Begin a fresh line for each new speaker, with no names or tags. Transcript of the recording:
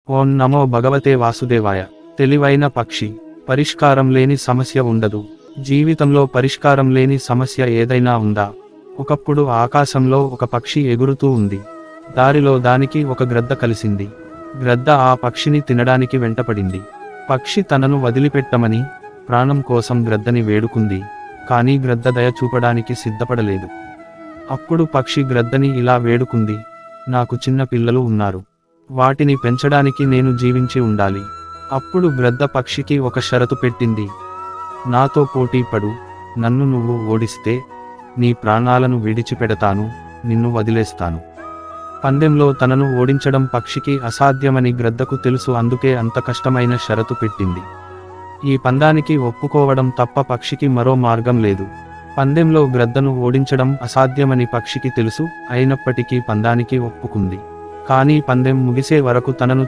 ఓం నమో భగవతే వాసుదేవాయ. తెలివైన పక్షి. పరిష్కారం లేని సమస్య ఉండదు. జీవితంలో పరిష్కారం లేని సమస్య ఏదైనా ఉందా? ఒకప్పుడు ఆకాశంలో ఒక పక్షి ఎగురుతూ ఉంది. దారిలో దానికి ఒక గ్రద్ద కలిసింది. గ్రద్ద ఆ పక్షిని తినడానికి వెంటపడింది. పక్షి తనను వదిలిపెట్టమని ప్రాణం కోసం గ్రద్దని వేడుకుంది. కానీ గ్రద్ద దయ చూపడానికి సిద్ధపడలేదు. అప్పుడు పక్షి గ్రద్దని ఇలా వేడుకుంది, నాకు చిన్న పిల్లలు ఉన్నారు. వాటిని పెంచడానికి నేను జీవించి ఉండాలి. అప్పుడు గ్రద్ద పక్షికి ఒక షరతు పెట్టింది. నాతో పోటీ పడు, నన్ను నువ్వు ఓడిస్తే నీ ప్రాణాలను విడిచిపెడతాను, నిన్ను వదిలేస్తాను. పందెంలో తనను ఓడించడం పక్షికి అసాధ్యమని గ్రద్దకు తెలుసు. అందుకే అంత కష్టమైన షరతు పెట్టింది. ఈ పందానికి ఒప్పుకోవడం తప్ప పక్షికి మరో మార్గం లేదు. పందెంలో గ్రద్దను ఓడించడం అసాధ్యమని పక్షికి తెలుసు. అయినప్పటికీ పందానికి ఒప్పుకుంది. కానీ పందెం ముగిసే వరకు తనను